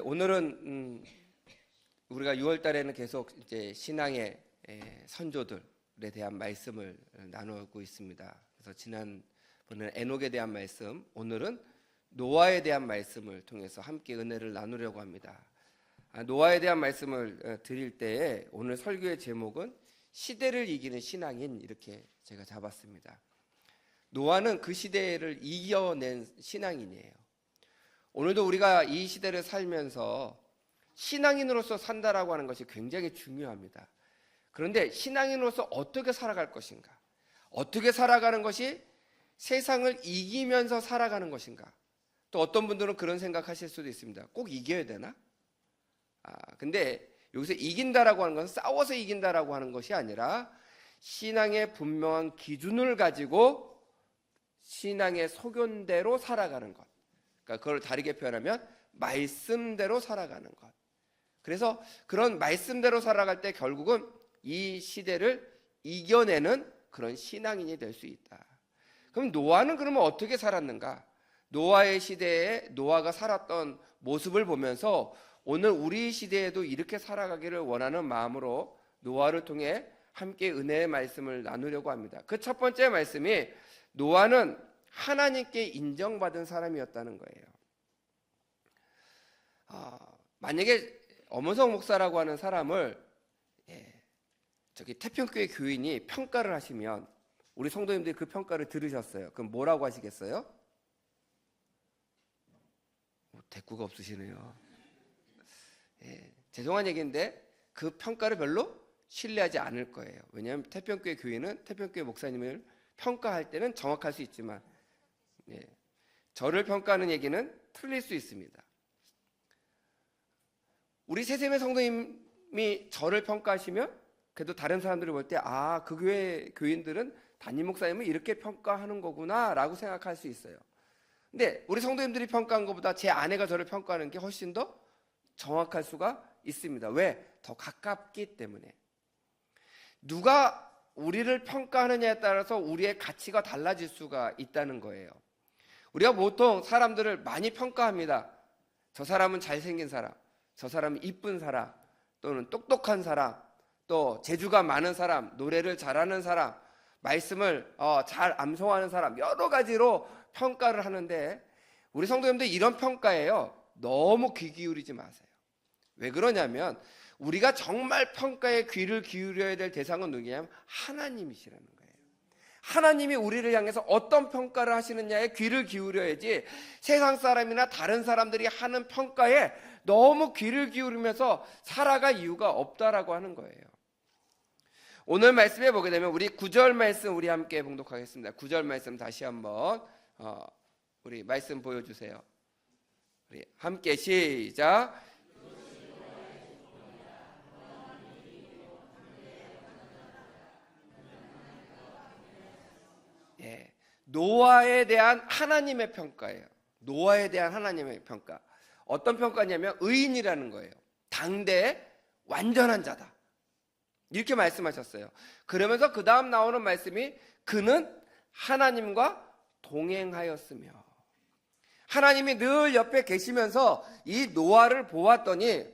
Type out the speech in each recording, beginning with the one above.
오늘은 우리가 6월 달에는 계속 이제 신앙의 선조들에 대한 말씀을 나누고 있습니다. 그래서 지난번에는 에녹에 대한 말씀, 오늘은 노아에 대한 말씀을 통해서 함께 은혜를 나누려고 합니다. 노아에 대한 말씀을 드릴 때에 오늘 설교의 제목은 시대를 이기는 신앙인, 이렇게 제가 잡았습니다. 노아는 그 시대를 이겨낸 신앙인이에요. 오늘도 우리가 이 시대를 살면서 신앙인으로서 산다라고 하는 것이 굉장히 중요합니다. 그런데 신앙인으로서 어떻게 살아갈 것인가? 어떻게 살아가는 것이 세상을 이기면서 살아가는 것인가? 또 어떤 분들은 그런 생각하실 수도 있습니다. 꼭 이겨야 되나? 근데 여기서 이긴다라고 하는 것은 싸워서 이긴다라고 하는 것이 아니라 신앙의 분명한 기준을 가지고 신앙의 소견대로 살아가는 것. 그러니까 그걸 다르게 표현하면 말씀대로 살아가는 것. 그래서 그런 말씀대로 살아갈 때 결국은 이 시대를 이겨내는 그런 신앙인이 될 수 있다. 그럼 노아는 그러면 어떻게 살았는가? 노아의 시대에 노아가 살았던 모습을 보면서 오늘 우리 시대에도 이렇게 살아가기를 원하는 마음으로 노아를 통해 함께 은혜의 말씀을 나누려고 합니다. 그 첫 번째 말씀이 노아는 하나님께 인정받은 사람이었다는 거예요. 만약에 엄원석 목사라고 하는 사람을 저기 태평교회 교인이 평가를 하시면 우리 성도님들이 그 평가를 들으셨어요. 그럼 뭐라고 하시겠어요? 대꾸가 없으시네요. 죄송한 얘기인데 그 평가를 별로 신뢰하지 않을 거예요. 왜냐하면 태평교회 교인은 태평교회 목사님을 평가할 때는 정확할 수 있지만 저를 평가하는 얘기는 틀릴 수 있습니다. 우리 세세매 성도님이 저를 평가하시면 그래도 다른 사람들이 볼 때 그 교회 교인들은 담임 목사님을 이렇게 평가하는 거구나 라고 생각할 수 있어요. 근데 우리 성도님들이 평가한 것보다 제 아내가 저를 평가하는 게 훨씬 더 정확할 수가 있습니다. 왜? 더 가깝기 때문에. 누가 우리를 평가하느냐에 따라서 우리의 가치가 달라질 수가 있다는 거예요. 우리가 보통 사람들을 많이 평가합니다. 저 사람은 잘생긴 사람, 저 사람은 이쁜 사람, 또는 똑똑한 사람, 또 재주가 많은 사람, 노래를 잘하는 사람, 말씀을 잘 암송하는 사람, 여러 가지로 평가를 하는데 우리 성도님들 이런 평가예요. 너무 귀 기울이지 마세요. 왜 그러냐면 우리가 정말 평가에 귀를 기울여야 될 대상은 누구냐면 하나님이시라는 거예요. 하나님이 우리를 향해서 어떤 평가를 하시느냐에 귀를 기울여야지 세상 사람이나 다른 사람들이 하는 평가에 너무 귀를 기울이면서 살아갈 이유가 없다라고 하는 거예요. 오늘 말씀에 보게 되면 우리 9절 말씀 우리 함께 봉독하겠습니다. 9절 말씀 다시 한번 우리 말씀 보여주세요. 우리 함께 시작. 노아에 대한 하나님의 평가예요. 노아에 대한 하나님의 평가. 어떤 평가냐면 의인이라는 거예요. 당대의 완전한 자다. 이렇게 말씀하셨어요. 그러면서 그 다음 나오는 말씀이 그는 하나님과 동행하였으며, 하나님이 늘 옆에 계시면서 이 노아를 보았더니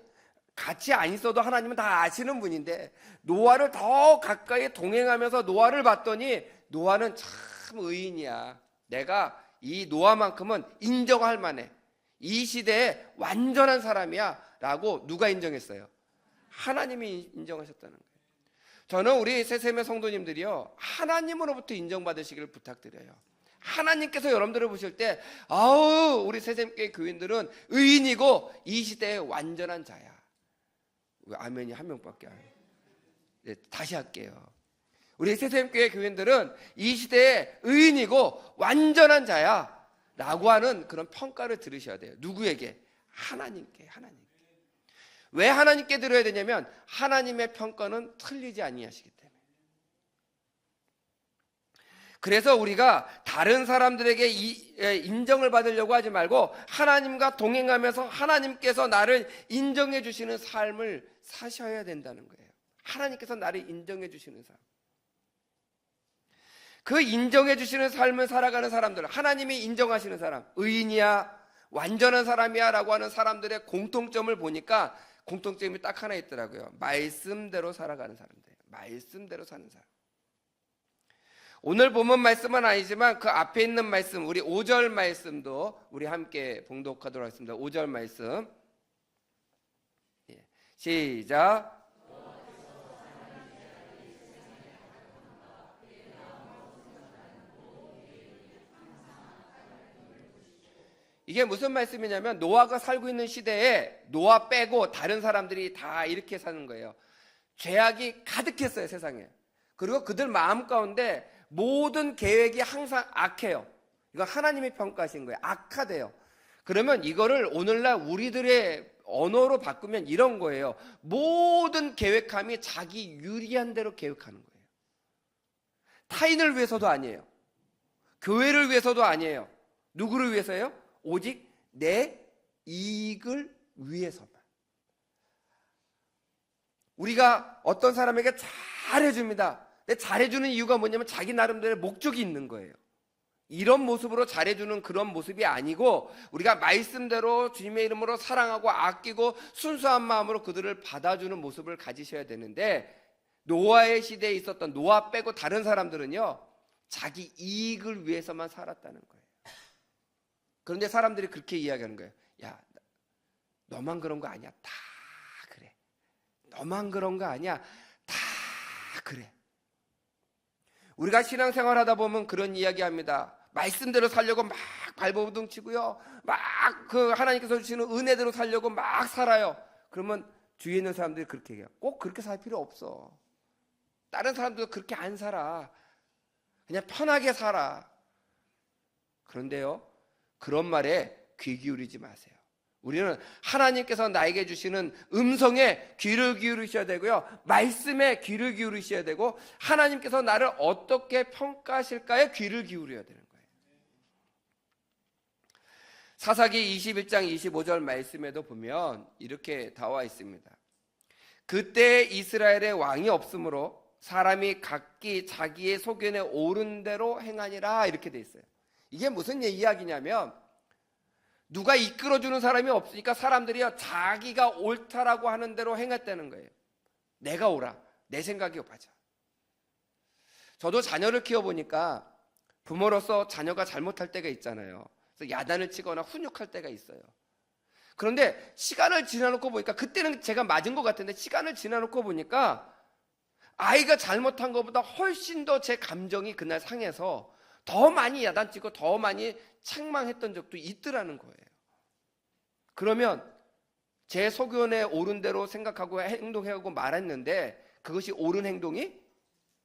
같이 안 있어도 하나님은 다 아시는 분인데 노아를 더 가까이 동행하면서 노아를 봤더니 노아는 참 의인이야. 내가 이 노아만큼은 인정할 만해. 이 시대에 완전한 사람이야 라고 누가 인정했어요? 하나님이 인정하셨다는 거예요. 저는 우리 세세매 성도님들이요, 하나님으로부터 인정받으시기를 부탁드려요. 하나님께서 여러분들을 보실 때 우리 세세매 교인들은 의인이고 이 시대의 완전한 자야. 왜 아멘이 한 명밖에 안 해요? 다시 할게요. 우리 세세매교회 교인들은 이 시대의 의인이고 완전한 자야 라고 하는 그런 평가를 들으셔야 돼요. 누구에게? 하나님께. 왜 하나님께 들어야 되냐면 하나님의 평가는 틀리지 아니하시기 때문에. 그래서 우리가 다른 사람들에게 인정을 받으려고 하지 말고 하나님과 동행하면서 하나님께서 나를 인정해 주시는 삶을 사셔야 된다는 거예요. 하나님께서 나를 인정해 주시는 삶. 그 인정해 주시는 삶을 살아가는 사람들, 하나님이 인정하시는 사람, 의인이야, 완전한 사람이야 라고 하는 사람들의 공통점을 보니까 공통점이 딱 하나 있더라고요. 말씀대로 살아가는 사람들, 말씀대로 사는 사람. 오늘 본문 말씀은 아니지만 그 앞에 있는 말씀, 우리 5절 말씀도 우리 함께 봉독하도록 하겠습니다. 5절 말씀 시작. 이게 무슨 말씀이냐면 노아가 살고 있는 시대에 노아 빼고 다른 사람들이 다 이렇게 사는 거예요. 죄악이 가득했어요, 세상에. 그리고 그들 마음 가운데 모든 계획이 항상 악해요. 이건 하나님이 평가하신 거예요. 악하대요. 그러면 이거를 오늘날 우리들의 언어로 바꾸면 이런 거예요. 모든 계획함이 자기 유리한 대로 계획하는 거예요. 타인을 위해서도 아니에요. 교회를 위해서도 아니에요. 누구를 위해서요? 오직 내 이익을 위해서만. 우리가 어떤 사람에게 잘해줍니다. 근데 잘해주는 이유가 뭐냐면 자기 나름대로의 목적이 있는 거예요. 이런 모습으로 잘해주는 그런 모습이 아니고 우리가 말씀대로 주님의 이름으로 사랑하고 아끼고 순수한 마음으로 그들을 받아주는 모습을 가지셔야 되는데, 노아의 시대에 있었던 노아 빼고 다른 사람들은요 자기 이익을 위해서만 살았다는 거예요. 그런데 사람들이 그렇게 이야기하는 거예요. 야, 너만 그런 거 아니야. 다 그래. 너만 그런 거 아니야. 다 그래. 우리가 신앙생활 하다 보면 그런 이야기 합니다. 말씀대로 살려고 막 발버둥 치고요. 막 그 하나님께서 주시는 은혜대로 살려고 막 살아요. 그러면 주위에 있는 사람들이 그렇게 얘기해요. 꼭 그렇게 살 필요 없어. 다른 사람들도 그렇게 안 살아. 그냥 편하게 살아. 그런데요, 그런 말에 귀 기울이지 마세요. 우리는 하나님께서 나에게 주시는 음성에 귀를 기울이셔야 되고요, 말씀에 귀를 기울이셔야 되고, 하나님께서 나를 어떻게 평가하실까에 귀를 기울여야 되는 거예요. 사사기 21장 25절 말씀에도 보면 이렇게 나와 있습니다. 그때 이스라엘에 왕이 없으므로 사람이 각기 자기의 소견에 오른 대로 행하니라, 이렇게 돼 있어요. 이게 무슨 이야기냐면, 누가 이끌어주는 사람이 없으니까 사람들이요 자기가 옳다라고 하는 대로 행했다는 거예요. 내가 옳아, 내 생각이 맞아. 저도 자녀를 키워보니까 부모로서 자녀가 잘못할 때가 있잖아요. 그래서 야단을 치거나 훈육할 때가 있어요. 그런데 시간을 지나놓고 보니까, 그때는 제가 맞은 것 같은데 시간을 지나놓고 보니까 아이가 잘못한 것보다 훨씬 더 제 감정이 그날 상해서 더 많이 야단치고 더 많이 책망했던 적도 있더라는 거예요. 그러면 제 소견에 옳은 대로 생각하고 행동하고 말했는데 그것이 옳은 행동이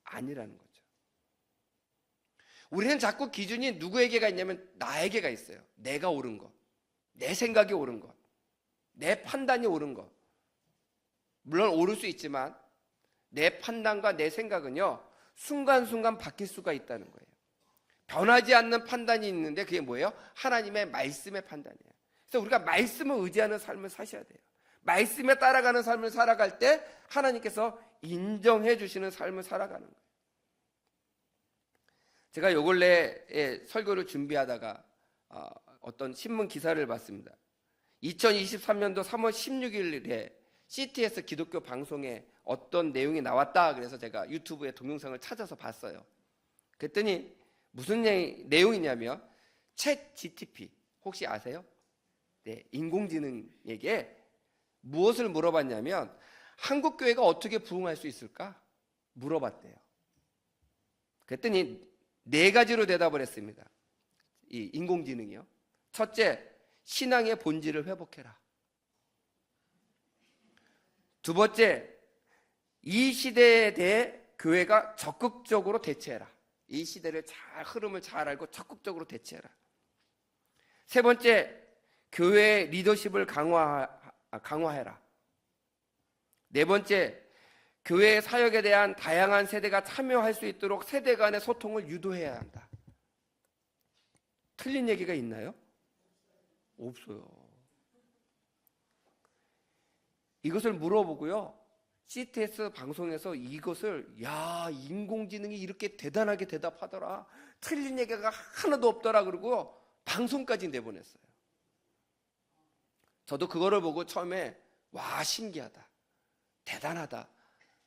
아니라는 거죠. 우리는 자꾸 기준이 누구에게가 있냐면 나에게가 있어요. 내가 옳은 것, 내 생각이 옳은 것, 내 판단이 옳은 것. 물론 옳을 수 있지만 내 판단과 내 생각은요 순간순간 바뀔 수가 있다는 거예요. 변하지 않는 판단이 있는데 그게 뭐예요? 하나님의 말씀의 판단이에요. 그래서 우리가 말씀을 의지하는 삶을 사셔야 돼요. 말씀에 따라가는 삶을 살아갈 때 하나님께서 인정해 주시는 삶을 살아가는 거예요. 제가 요 근래에 설교를 준비하다가 어떤 신문 기사를 봤습니다. 2023년도 3월 16일에 CTS 기독교 방송에 어떤 내용이 나왔다 그래서 제가 유튜브에 동영상을 찾아서 봤어요. 그랬더니 무슨 내용이냐면 챗 GTP 혹시 아세요? 네, 인공지능에게 무엇을 물어봤냐면 한국 교회가 어떻게 부흥할 수 있을까 물어봤대요. 그랬더니 4가지로 대답을 했습니다. 이 인공지능이요. 첫째, 신앙의 본질을 회복해라. 두 번째, 이 시대에 대해 교회가 적극적으로 대처해라. 이 시대를 흐름을 잘 알고 적극적으로 대처해라. 세 번째, 교회의 리더십을 강화해라. 네 번째, 교회의 사역에 대한 다양한 세대가 참여할 수 있도록 세대 간의 소통을 유도해야 한다. 틀린 얘기가 있나요? 없어요. 이것을 물어보고요, CTS 방송에서 이것을 인공지능이 이렇게 대단하게 대답하더라, 틀린 얘기가 하나도 없더라 그러고 방송까지 내보냈어요. 저도 그거를 보고 처음에 와, 신기하다, 대단하다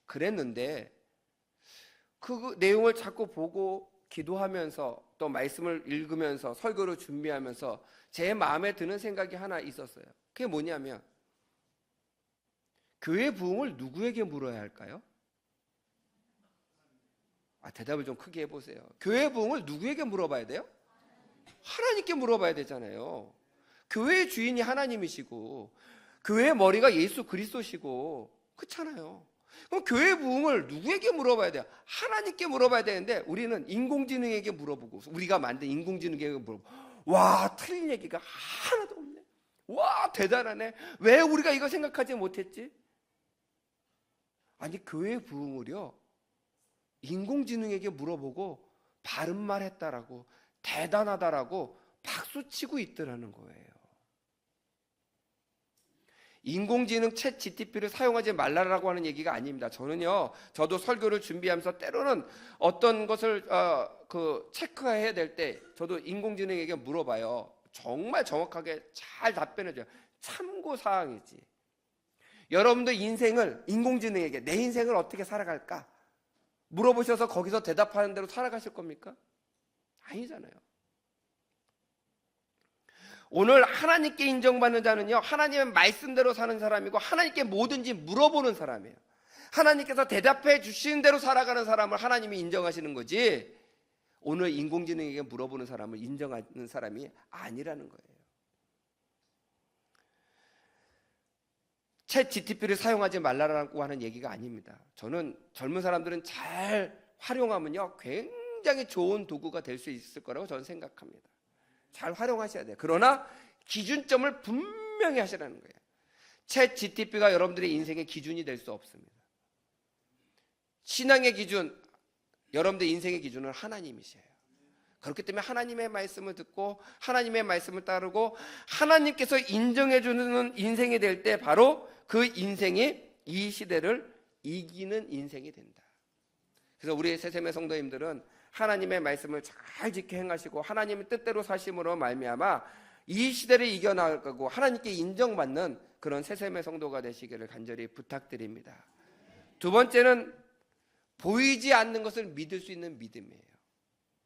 그랬는데 그 내용을 자꾸 보고 기도하면서 또 말씀을 읽으면서 설교를 준비하면서 제 마음에 드는 생각이 하나 있었어요. 그게 뭐냐면 교회 부흥을 누구에게 물어야 할까요? 대답을 좀 크게 해보세요. 교회 부흥을 누구에게 물어봐야 돼요? 하나님께 물어봐야 되잖아요. 교회의 주인이 하나님이시고 교회의 머리가 예수 그리스도시고 그렇잖아요. 그럼 교회 부흥을 누구에게 물어봐야 돼요? 하나님께 물어봐야 되는데 우리는 인공지능에게 물어보고 우리가 만든 인공지능에게 물어보고 와, 틀린 얘기가 하나도 없네. 와, 대단하네. 왜 우리가 이거 생각하지 못했지? 아니, 교회 부흥을요 인공지능에게 물어보고 바른 말 했다라고 대단하다라고 박수치고 있더라는 거예요. 인공지능 챗 GTP를 사용하지 말라라고 하는 얘기가 아닙니다. 저도 설교를 준비하면서 때로는 어떤 것을 체크해야 될 때 저도 인공지능에게 물어봐요. 정말 정확하게 잘 답변해줘요. 참고사항이지. 여러분들 인생을 인공지능에게 내 인생을 어떻게 살아갈까 물어보셔서 거기서 대답하는 대로 살아가실 겁니까? 아니잖아요. 오늘 하나님께 인정받는 자는요, 하나님의 말씀대로 사는 사람이고 하나님께 뭐든지 물어보는 사람이에요. 하나님께서 대답해 주시는 대로 살아가는 사람을 하나님이 인정하시는 거지, 오늘 인공지능에게 물어보는 사람을 인정하는 사람이 아니라는 거예요. 챗 GTP를 사용하지 말라라고 하는 얘기가 아닙니다. 저는 젊은 사람들은 잘 활용하면요 굉장히 좋은 도구가 될 수 있을 거라고 저는 생각합니다. 잘 활용하셔야 돼요. 그러나 기준점을 분명히 하시라는 거예요. 챗 GTP가 여러분들의 인생의 기준이 될 수 없습니다. 신앙의 기준, 여러분들 인생의 기준은 하나님이세요. 그렇기 때문에 하나님의 말씀을 듣고 하나님의 말씀을 따르고 하나님께서 인정해 주는 인생이 될 때 바로 그 인생이 이 시대를 이기는 인생이 된다. 그래서 우리 새샘의 성도님들은 하나님의 말씀을 잘 지켜 행하시고 하나님의 뜻대로 사심으로 말미암아 이 시대를 이겨나가고 하나님께 인정받는 그런 새샘의 성도가 되시기를 간절히 부탁드립니다. 두 번째는 보이지 않는 것을 믿을 수 있는 믿음이에요.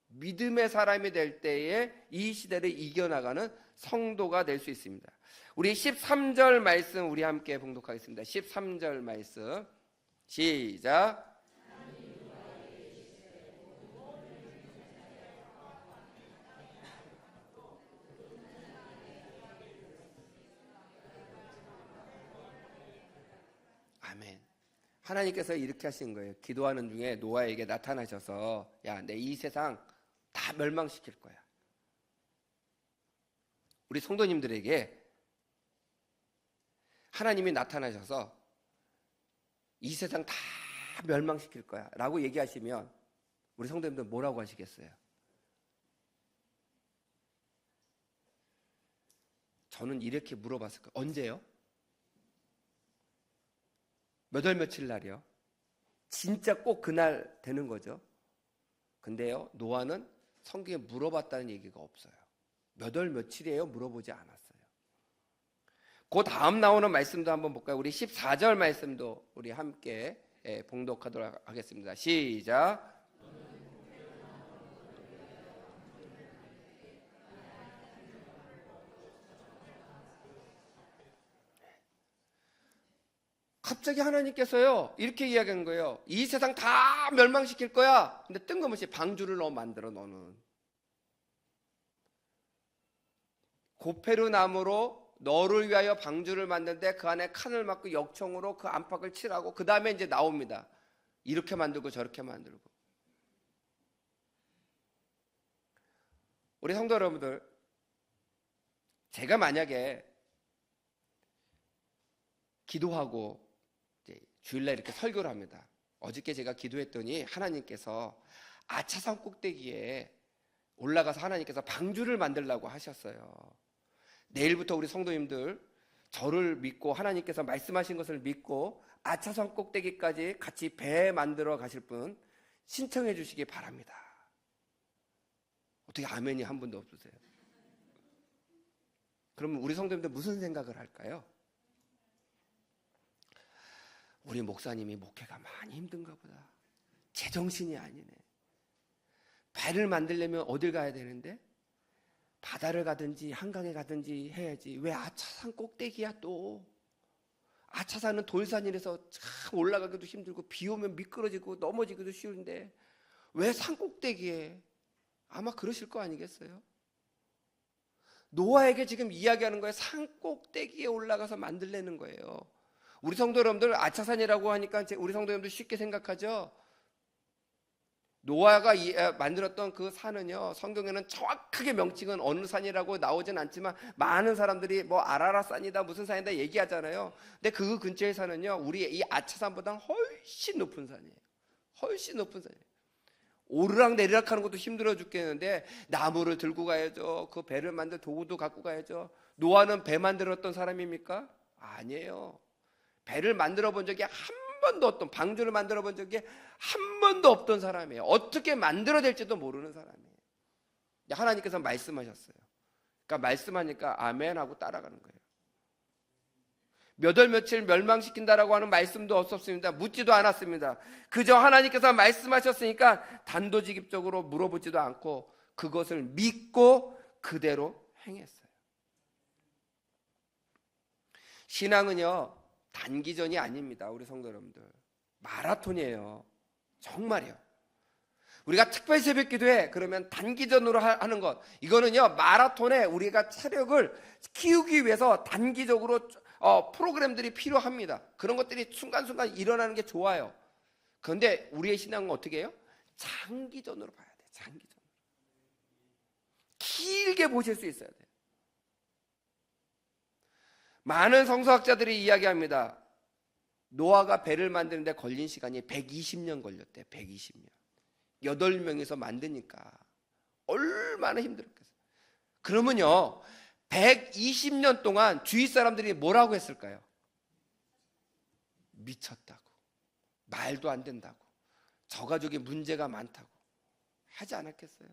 믿음의 사람이 될 때에 이 시대를 이겨나가는 성도가 될 수 있습니다. 우리 13절 말씀 우리 함께 봉독하겠습니다. 13절 말씀 시작. 아멘. 하나님께서 이렇게 하신 거예요. 기도하는 중에 노아에게 나타나셔서 야, 내 이 세상 다 멸망시킬 거야. 우리 성도님들에게 하나님이 나타나셔서 이 세상 다 멸망시킬 거야 라고 얘기하시면 우리 성도님들 뭐라고 하시겠어요? 저는 이렇게 물어봤을 거예요. 언제요? 몇 월 며칠 날이요? 진짜 꼭 그날 되는 거죠. 근데요, 노아는 성경에 물어봤다는 얘기가 없어요. 몇 월 며칠이에요? 물어보지 않았어요. 그 다음 나오는 말씀도 한번 볼까요? 우리 14절 말씀도 우리 함께 봉독하도록 하겠습니다. 시작. 갑자기 하나님께서요 이렇게 이야기한 거예요. 이 세상 다 멸망시킬 거야. 근데 뜬금없이 방주를 만들어. 너는 고페르 나무로 너를 위하여 방주를 만드는데 그 안에 칸을 막고 역청으로 그 안팎을 칠하고 그 다음에 이제 나옵니다. 이렇게 만들고 저렇게 만들고. 우리 성도 여러분들, 제가 만약에 기도하고 이제 주일날 이렇게 설교를 합니다. 어저께 제가 기도했더니 하나님께서 아차산 꼭대기에 올라가서 하나님께서 방주를 만들라고 하셨어요. 내일부터 우리 성도님들 저를 믿고 하나님께서 말씀하신 것을 믿고 아차산 꼭대기까지 같이 배 만들어 가실 분 신청해 주시기 바랍니다. 어떻게 아멘이 한 분도 없으세요? 그러면 우리 성도님들 무슨 생각을 할까요? 우리 목사님이 목회가 많이 힘든가 보다. 제정신이 아니네. 배를 만들려면 어딜 가야 되는데? 바다를 가든지 한강에 가든지 해야지. 왜 아차산 꼭대기야 또? 아차산은 돌산이라서 참 올라가기도 힘들고 비 오면 미끄러지고 넘어지기도 쉬운데 왜 산 꼭대기에? 아마 그러실 거 아니겠어요? 노아에게 지금 이야기하는 거예요. 산 꼭대기에 올라가서 만들려는 거예요. 우리 성도 여러분들 아차산이라고 하니까 우리 성도 여러분들 쉽게 생각하죠. 노아가 만들었던 그 산은요, 성경에는 정확하게 명칭은 어느 산이라고 나오진 않지만 많은 사람들이 뭐 아라라산이다 무슨 산이다 얘기하잖아요. 근데 그 근처의 산은요, 우리 이 아차산보다 훨씬 높은 산이에요. 훨씬 높은 산이에요. 오르락 내리락 하는 것도 힘들어 죽겠는데 나무를 들고 가야죠. 그 배를 만들 도구도 갖고 가야죠. 노아는 배 만들었던 사람입니까? 아니에요. 배를 만들어 본 적이 한 번도 없던, 방주를 만들어 본 적이 한 번도 없던 사람이에요. 어떻게 만들어야 될지도 모르는 사람이에요. 하나님께서 말씀하셨어요. 그러니까 말씀하니까 아멘 하고 따라가는 거예요. 몇 월 며칠 멸망시킨다라고 하는 말씀도 없었습니다. 묻지도 않았습니다. 그저 하나님께서 말씀하셨으니까 단도직입적으로 물어보지도 않고 그것을 믿고 그대로 행했어요. 신앙은요, 단기전이 아닙니다. 우리 성도 여러분들, 마라톤이에요. 정말이요. 우리가 특별 새벽 기도회 그러면 단기전으로 하는 것, 이거는요 마라톤에 우리가 체력을 키우기 위해서 단기적으로 프로그램들이 필요합니다. 그런 것들이 순간순간 일어나는 게 좋아요. 그런데 우리의 신앙은 어떻게 해요? 장기전으로 봐야 돼요. 장기전. 길게 보실 수 있어야 돼요. 많은 성서학자들이 이야기합니다. 노아가 배를 만드는데 걸린 시간이 120년 걸렸대. 120년. 8명이서 만드니까 얼마나 힘들었겠어요. 그러면요 120년 동안 주위 사람들이 뭐라고 했을까요? 미쳤다고, 말도 안 된다고, 저 가족이 문제가 많다고 하지 않았겠어요?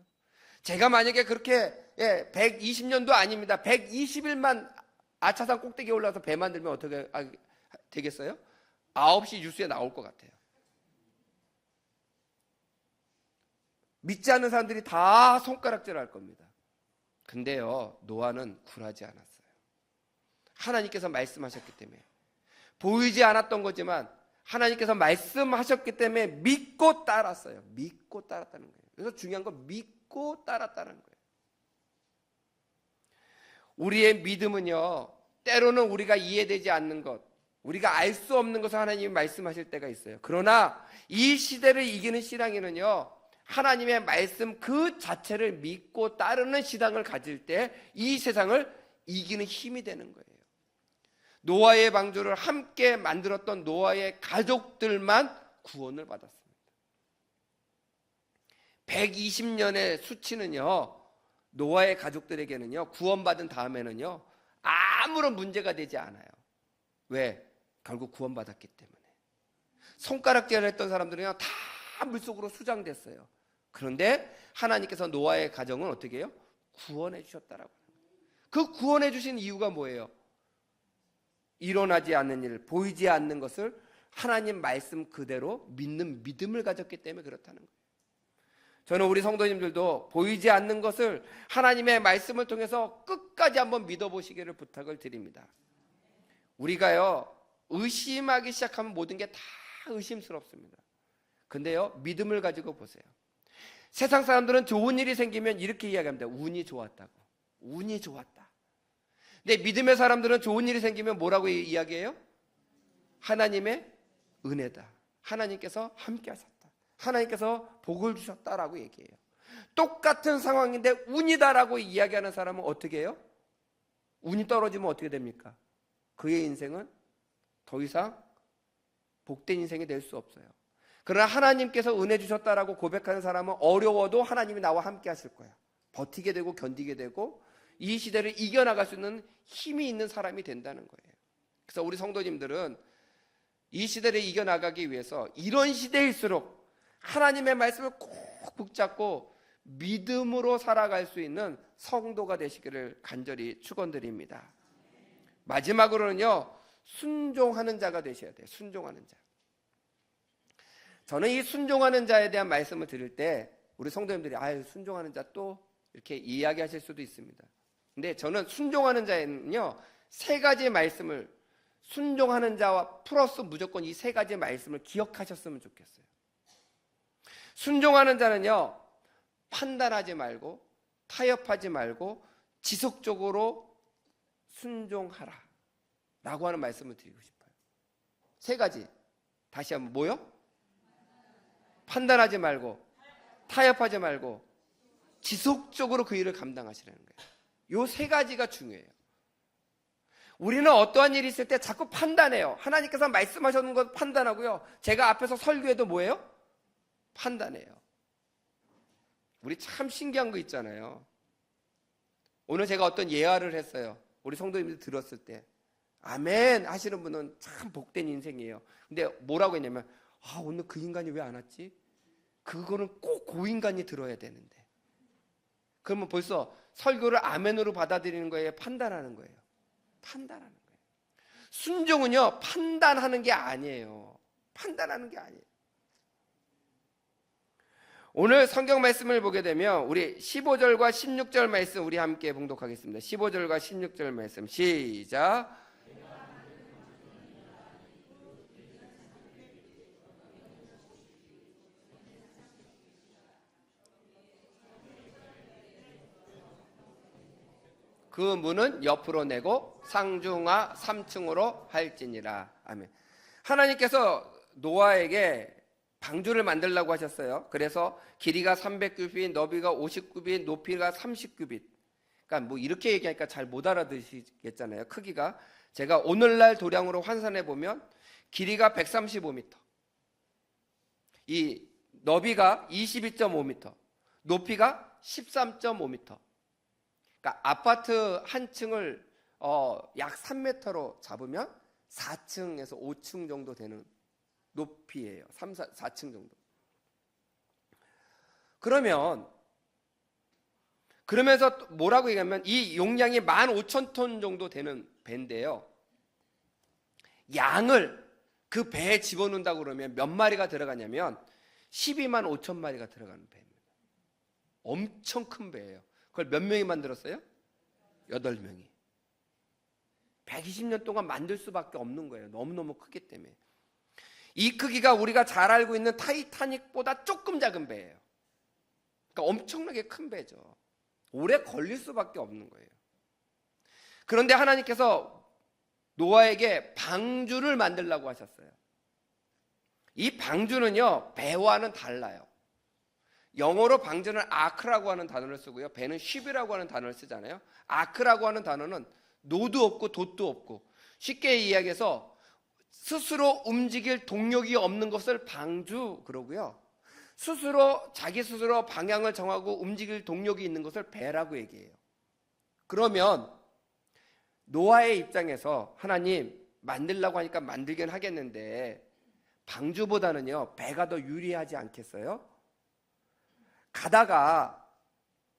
제가 만약에 그렇게 120년도 아닙니다. 120일만 아차산 꼭대기에 올라서 배 만들면 어떻게 되겠어요? 9시 뉴스에 나올 것 같아요. 믿지 않는 사람들이 다 손가락질 할 겁니다. 근데요 노아는 굴하지 않았어요. 하나님께서 말씀하셨기 때문에, 보이지 않았던 거지만 하나님께서 말씀하셨기 때문에 믿고 따랐어요. 믿고 따랐다는 거예요. 그래서 중요한 건 믿고 따랐다는 거예요. 우리의 믿음은요 때로는 우리가 이해되지 않는 것, 우리가 알 수 없는 것을 하나님이 말씀하실 때가 있어요. 그러나 이 시대를 이기는 신앙인은요 하나님의 말씀 그 자체를 믿고 따르는 신앙을 가질 때 이 세상을 이기는 힘이 되는 거예요. 노아의 방주를 함께 만들었던 노아의 가족들만 구원을 받았습니다. 120년의 수치는요 노아의 가족들에게는요 구원받은 다음에는요 아무런 문제가 되지 않아요. 왜? 결국 구원받았기 때문에. 손가락질을 했던 사람들은요 다 물속으로 수장됐어요. 그런데 하나님께서 노아의 가정은 어떻게 해요? 구원해 주셨다라고. 그 구원해 주신 이유가 뭐예요? 일어나지 않는 일, 보이지 않는 것을 하나님 말씀 그대로 믿는 믿음을 가졌기 때문에 그렇다는 거예요. 저는 우리 성도님들도 보이지 않는 것을 하나님의 말씀을 통해서 끝까지 한번 믿어보시기를 부탁을 드립니다. 우리가요 의심하기 시작하면 모든 게 다 의심스럽습니다. 근데요 믿음을 가지고 보세요. 세상 사람들은 좋은 일이 생기면 이렇게 이야기합니다. 운이 좋았다고. 운이 좋았다. 근데 믿음의 사람들은 좋은 일이 생기면 뭐라고 이야기해요? 하나님의 은혜다. 하나님께서 함께 하셨다. 하나님께서 복을 주셨다라고 얘기해요. 똑같은 상황인데 운이다라고 이야기하는 사람은 어떻게 해요? 운이 떨어지면 어떻게 됩니까? 그의 인생은 더 이상 복된 인생이 될 수 없어요. 그러나 하나님께서 은혜 주셨다라고 고백하는 사람은 어려워도 하나님이 나와 함께 하실 거야. 버티게 되고 견디게 되고 이 시대를 이겨나갈 수 있는 힘이 있는 사람이 된다는 거예요. 그래서 우리 성도님들은 이 시대를 이겨나가기 위해서 이런 시대일수록 하나님의 말씀을 꼭 붙잡고 믿음으로 살아갈 수 있는 성도가 되시기를 간절히 축원드립니다. 마지막으로는요, 순종하는 자가 되셔야 돼요. 순종하는 자. 저는 이 순종하는 자에 대한 말씀을 드릴 때 우리 성도님들이 순종하는 자 또 이렇게 이야기하실 수도 있습니다. 근데 저는 순종하는 자에는요, 세 가지 말씀을, 순종하는 자와 플러스 무조건 이 세 가지 말씀을 기억하셨으면 좋겠어요. 순종하는 자는요, 판단하지 말고 타협하지 말고 지속적으로 순종하라 라고 하는 말씀을 드리고 싶어요. 세 가지 다시 한번 뭐요? 판단하지 말고 타협하지 말고 지속적으로 그 일을 감당하시라는 거예요. 요 세 가지가 중요해요. 우리는 어떠한 일이 있을 때 자꾸 판단해요. 하나님께서 말씀하셨는 것 판단하고요, 제가 앞에서 설교해도 뭐예요? 판단해요. 우리 참 신기한 거 있잖아요. 오늘 제가 어떤 예화를 했어요. 우리 성도님들 들었을 때 아멘 하시는 분은 참 복된 인생이에요. 근데 뭐라고 했냐면, 오늘 그 인간이 왜 안 왔지? 그거는 꼭 그 인간이 들어야 되는데. 그러면 벌써 설교를 아멘으로 받아들이는 거예요? 판단하는 거예요? 판단하는 거예요. 순종은요, 판단하는 게 아니에요. 판단하는 게 아니에요. 오늘 성경 말씀을 보게 되면 우리 15절과 16절 말씀 우리 함께 봉독하겠습니다. 15절과 16절 말씀 시작. 그 문은 옆으로 내고 상중하 3층으로 할지니라. 아멘. 하나님께서 노아에게 방주를 만들라고 하셨어요. 그래서 길이가 300규빗, 너비가 50규빗, 높이가 30규빗. 그러니까 뭐 이렇게 얘기하니까 잘 못 알아듣시겠잖아요. 크기가 제가 오늘날 도량으로 환산해 보면 길이가 135m, 이 너비가 22.5m, 높이가 13.5m. 그러니까 아파트 한 층을 약 3m로 잡으면 4층에서 5층 정도 되는 높이예요. 4층 정도. 그러면서 뭐라고 얘기하면 이 용량이 15,000톤 정도 되는 배인데요, 양을 그 배에 집어넣는다고 그러면 몇 마리가 들어가냐면 12만 5천 마리가 들어가는 배입니다. 엄청 큰 배예요. 그걸 몇 명이 만들었어요? 8명이. 120년 동안 만들 수밖에 없는 거예요. 너무너무 크기 때문에. 이 크기가 우리가 잘 알고 있는 타이타닉보다 조금 작은 배예요. 그러니까 엄청나게 큰 배죠. 오래 걸릴 수밖에 없는 거예요. 그런데 하나님께서 노아에게 방주를 만들라고 하셨어요. 이 방주는요, 배와는 달라요. 영어로 방주는 아크라고 하는 단어를 쓰고요, 배는 쉽이라고 하는 단어를 쓰잖아요. 아크라고 하는 단어는 노도 없고 돛도 없고, 쉽게 이야기해서 스스로 움직일 동력이 없는 것을 방주 그러고요, 자기 스스로 방향을 정하고 움직일 동력이 있는 것을 배라고 얘기해요. 그러면 노아의 입장에서 하나님 만들라고 하니까 만들긴 하겠는데 방주보다는요 배가 더 유리하지 않겠어요? 가다가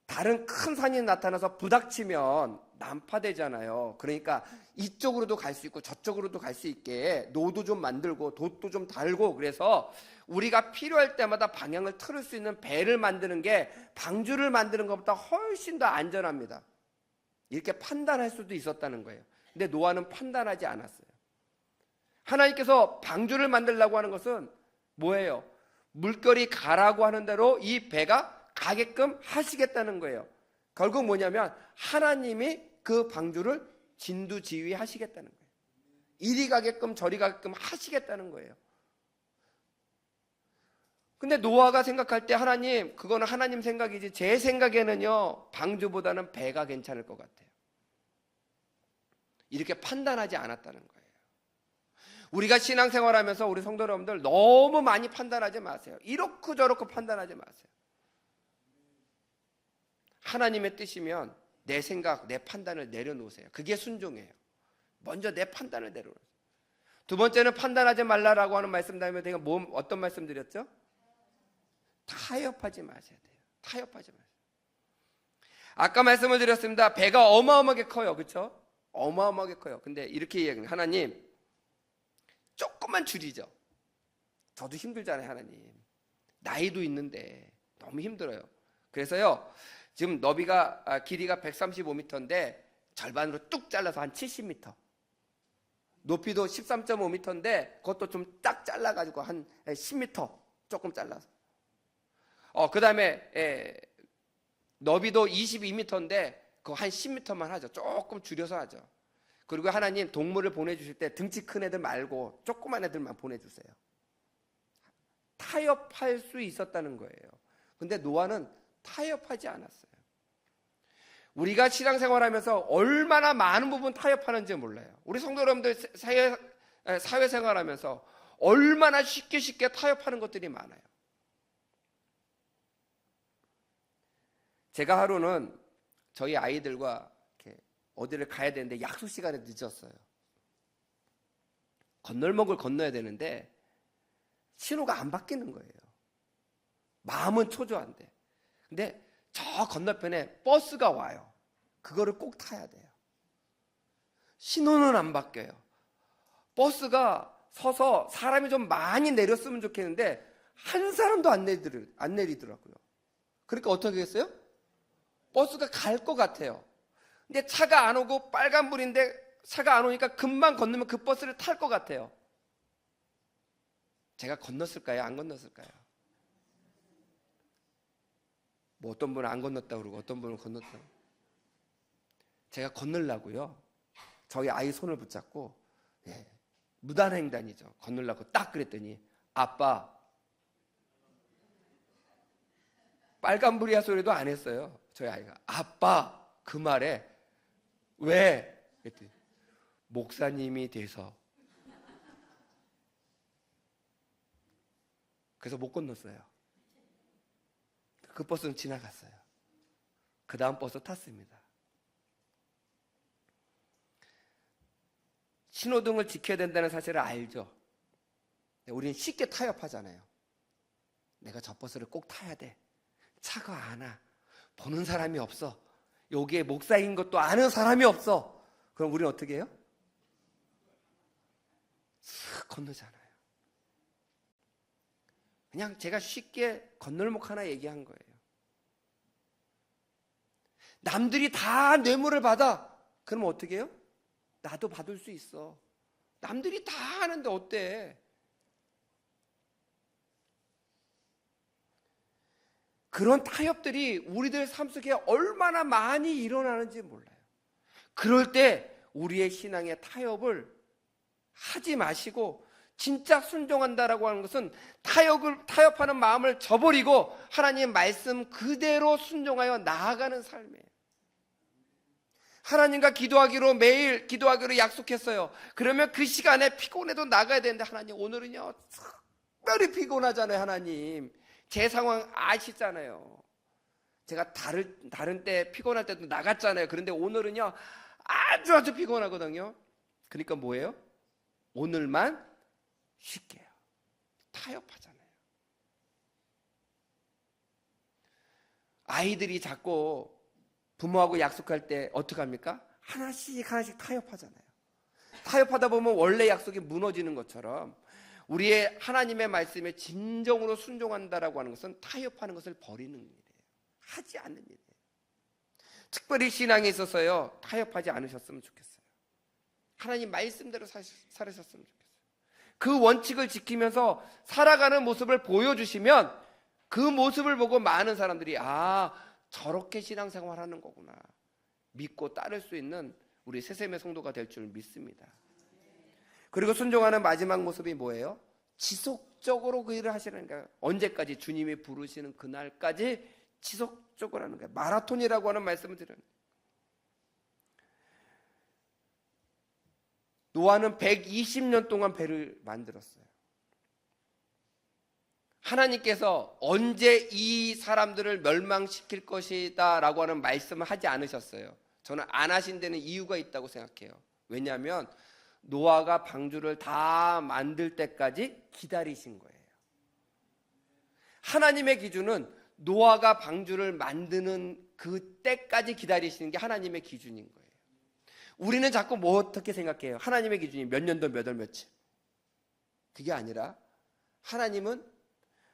다른 큰 산이 나타나서 부닥치면 난파되잖아요. 그러니까 이쪽으로도 갈 수 있고 저쪽으로도 갈 수 있게 노도 좀 만들고 돛도 좀 달고, 그래서 우리가 필요할 때마다 방향을 틀을 수 있는 배를 만드는 게 방주를 만드는 것보다 훨씬 더 안전합니다. 이렇게 판단할 수도 있었다는 거예요. 근데 노아는 판단하지 않았어요. 하나님께서 방주를 만들려고 하는 것은 뭐예요? 물결이 가라고 하는 대로 이 배가 가게끔 하시겠다는 거예요. 결국 뭐냐면 하나님이 그 방주를 진두지휘하시겠다는 거예요. 이리 가게끔 저리 가게끔 하시겠다는 거예요. 근데 노아가 생각할 때 하나님, 그거는 하나님 생각이지 제 생각에는요 방주보다는 배가 괜찮을 것 같아요. 이렇게 판단하지 않았다는 거예요. 우리가 신앙생활하면서 우리 성도 여러분들 너무 많이 판단하지 마세요. 이렇고 저렇고 판단하지 마세요. 하나님의 뜻이면 내 생각, 내 판단을 내려놓으세요. 그게 순종이에요. 먼저 내 판단을 내려놓으세요. 두 번째는 판단하지 말라라고 하는 말씀 다음에 제가 어떤 말씀 드렸죠? 타협하지 마셔야 돼요. 타협하지 마세요. 아까 말씀을 드렸습니다. 배가 어마어마하게 커요. 그렇죠? 어마어마하게 커요. 근데 이렇게 이야기해요. 하나님, 조금만 줄이죠. 저도 힘들잖아요. 하나님, 나이도 있는데 너무 힘들어요. 그래서요, 지금 길이가 135m인데 절반으로 뚝 잘라서 한 70m, 높이도 13.5m인데 그것도 좀 딱 잘라가지고 한 10m 조금 잘라서, 그 다음에 너비도 22m인데 그거 한 10m만 하죠. 조금 줄여서 하죠. 그리고 하나님, 동물을 보내주실 때 등치 큰 애들 말고 조그만 애들만 보내주세요. 타협할 수 있었다는 거예요. 근데 노아는 타협하지 않았어요. 우리가 신앙생활하면서 얼마나 많은 부분 타협하는지 몰라요. 우리 성도 여러분들 사회생활하면서 얼마나 쉽게 타협하는 것들이 많아요. 제가 하루는 저희 아이들과 이렇게 어디를 가야 되는데 약속 시간에 늦었어요. 건널목을 건너야 되는데 신호가 안 바뀌는 거예요. 마음은 초조한데. 근데 저 건너편에 버스가 와요. 그거를 꼭 타야 돼요. 신호는 안 바뀌어요. 버스가 서서 사람이 좀 많이 내렸으면 좋겠는데 한 사람도 안 내리더라고요. 그러니까 어떻게 했어요? 버스가 갈 것 같아요. 근데 차가 안 오고 빨간불인데 차가 안 오니까 금방 건너면 그 버스를 탈 것 같아요. 제가 건넜을까요? 안 건넜을까요? 뭐 어떤 분은 안 건넜다고 그러고 어떤 분은 건넜다고. 제가 건너려고요, 저희 아이 손을 붙잡고, 무단횡단이죠. 건너려고 딱 그랬더니, 아빠, 빨간불이야 소리도 안 했어요. 저희 아이가 아빠, 그 말에 왜? 그랬더니 목사님이 돼서. 그래서 못 건넜어요. 그 버스는 지나갔어요. 그 다음 버스 탔습니다. 신호등을 지켜야 된다는 사실을 알죠. 우리는 쉽게 타협하잖아요. 내가 저 버스를 꼭 타야 돼. 차가 안 와. 보는 사람이 없어. 여기에 목사인 것도 아는 사람이 없어. 그럼 우리는 어떻게 해요? 슥 건너잖아요. 그냥 제가 쉽게 건널목 하나 얘기한 거예요. 남들이 다 뇌물을 받아. 그럼 어떻게 해요? 나도 받을 수 있어. 남들이 다 하는데 어때? 그런 타협들이 우리들 삶 속에 얼마나 많이 일어나는지 몰라요. 그럴 때 우리의 신앙의 타협을 하지 마시고 진짜 순종한다라고 하는 것은 타협하는 마음을 저버리고 하나님 말씀 그대로 순종하여 나아가는 삶이에요. 하나님과 기도하기로 매일 기도하기로 약속했어요. 그러면 그 시간에 피곤해도 나가야 되는데 하나님 오늘은요 특별히 피곤하잖아요. 하나님 제 상황 아시잖아요. 제가 다른 때 피곤할 때도 나갔잖아요. 그런데 오늘은요 아주 피곤하거든요. 그러니까 뭐예요? 오늘만 쉴게요. 타협하잖아요. 아이들이 자꾸 부모하고 약속할 때 어떻게 합니까? 하나씩 타협하잖아요. 타협하다 보면 원래 약속이 무너지는 것처럼 우리의 하나님의 말씀에 진정으로 순종한다라고 하는 것은 타협하는 것을 버리는 일이에요. 하지 않는 일이에요. 특별히 신앙에 있어서요 타협하지 않으셨으면 좋겠어요. 하나님 말씀대로 살으셨으면 좋겠어요. 그 원칙을 지키면서 살아가는 모습을 보여주시면 그 모습을 보고 많은 사람들이 저렇게 신앙생활 하는 거구나 믿고 따를 수 있는 우리 새샘의 성도가 될 줄 믿습니다. 그리고 순종하는 마지막 모습이 뭐예요? 지속적으로 그 일을 하시는 거예요. 언제까지? 주님이 부르시는 그날까지 지속적으로 하는 거예요. 마라톤이라고 하는 말씀을 드려요. 노아는 120년 동안 배를 만들었어요. 하나님께서 언제 이 사람들을 멸망시킬 것이다 라고 하는 말씀을 하지 않으셨어요. 저는 안 하신 데는 이유가 있다고 생각해요. 왜냐하면 노아가 방주를 다 만들 때까지 기다리신 거예요. 하나님의 기준은 노아가 방주를 만드는 그 때까지 기다리시는 게 하나님의 기준인 거예요. 우리는 자꾸 뭐 어떻게 생각해요? 하나님의 기준이 몇 년도 몇 월 며칠. 그게 아니라 하나님은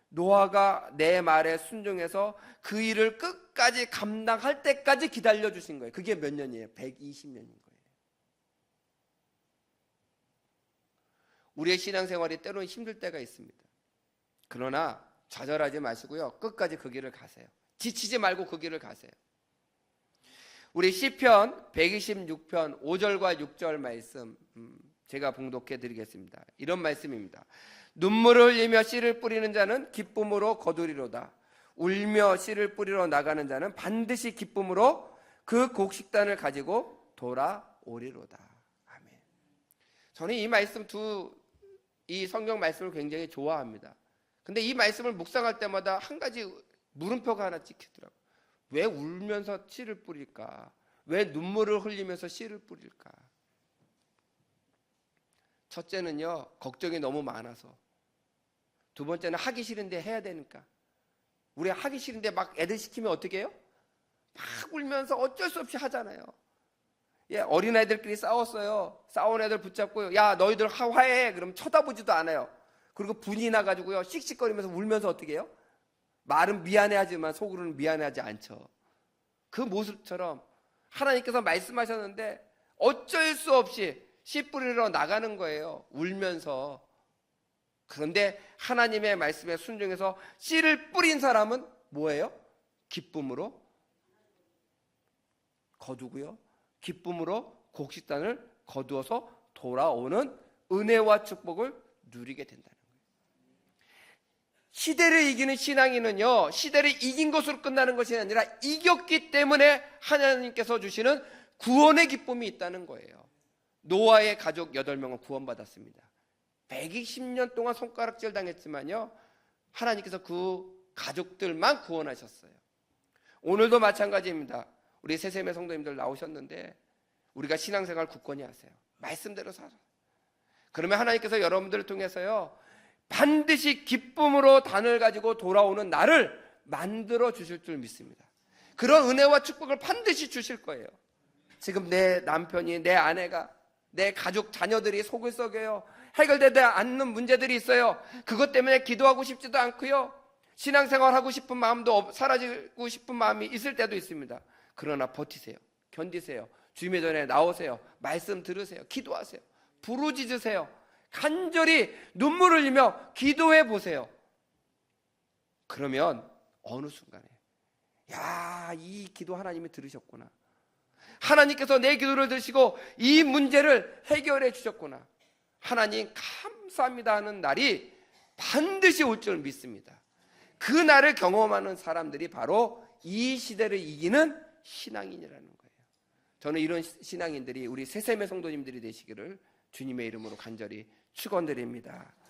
노아가 내 말에 순종해서 그 일을 끝까지 감당할 때까지 기다려 주신 거예요. 그게 몇 년이에요? 120년인 거예요. 우리의 신앙생활이 때로는 힘들 때가 있습니다. 그러나 좌절하지 마시고요, 끝까지 그 길을 가세요. 지치지 말고 그 길을 가세요. 우리 시편 126편 5절과 6절 말씀 제가 봉독해 드리겠습니다. 이런 말씀입니다. 눈물을 흘리며 씨를 뿌리는 자는 기쁨으로 거두리로다. 울며 씨를 뿌리러 나가는 자는 반드시 기쁨으로 그 곡식단을 가지고 돌아오리로다. 아멘. 저는 이 말씀 이 성경 말씀을 굉장히 좋아합니다. 근데 이 말씀을 묵상할 때마다 한 가지 물음표가 하나 찍히더라고요. 왜 울면서 씨를 뿌릴까? 왜 눈물을 흘리면서 씨를 뿌릴까? 첫째는요, 걱정이 너무 많아서. 두 번째는 하기 싫은데 해야 되니까. 우리 하기 싫은데 막 애들 시키면 어떻게 해요? 막 울면서 어쩔 수 없이 하잖아요. 예, 어린아이들끼리 싸웠어요. 싸운 애들 붙잡고요, 야 너희들 화해해. 그럼 쳐다보지도 않아요. 그리고 분이 나가지고요, 씩씩거리면서 울면서 어떻게 해요? 말은 미안해하지만 속으로는 미안해하지 않죠. 그 모습처럼 하나님께서 말씀하셨는데 어쩔 수 없이 씨 뿌리러 나가는 거예요. 울면서. 그런데 하나님의 말씀에 순종해서 씨를 뿌린 사람은 뭐예요? 기쁨으로 거두고요, 기쁨으로 곡식단을 거두어서 돌아오는 은혜와 축복을 누리게 된다는 거예요. 시대를 이기는 신앙인은요, 시대를 이긴 것으로 끝나는 것이 아니라 이겼기 때문에 하나님께서 주시는 구원의 기쁨이 있다는 거예요. 노아의 가족 8명은 구원받았습니다. 120년 동안 손가락질 당했지만요, 하나님께서 그 가족들만 구원하셨어요. 오늘도 마찬가지입니다. 우리 세세매 성도님들 나오셨는데 우리가 신앙생활 굳건히 하세요. 말씀대로 살아. 그러면 하나님께서 여러분들을 통해서요, 반드시 기쁨으로 단을 가지고 돌아오는 나를 만들어 주실 줄 믿습니다. 그런 은혜와 축복을 반드시 주실 거예요. 지금 내 남편이, 내 아내가, 내 가족, 자녀들이 속을 썩여요. 해결되지 않는 문제들이 있어요. 그것 때문에 기도하고 싶지도 않고요, 신앙생활하고 싶은 마음도 사라지고 싶은 마음이 있을 때도 있습니다. 그러나 버티세요. 견디세요. 주님의 전에 나오세요. 말씀 들으세요. 기도하세요. 부르짖으세요. 간절히 눈물을 흘리며 기도해 보세요. 그러면 어느 순간에, 야, 이 기도 하나님이 들으셨구나. 하나님께서 내 기도를 들으시고 이 문제를 해결해 주셨구나. 하나님 감사합니다 하는 날이 반드시 올 줄 믿습니다. 그 날을 경험하는 사람들이 바로 이 시대를 이기는 신앙인이라는 거예요. 저는 이런 신앙인들이 우리 세세매 성도님들이 되시기를 주님의 이름으로 간절히 축원드립니다.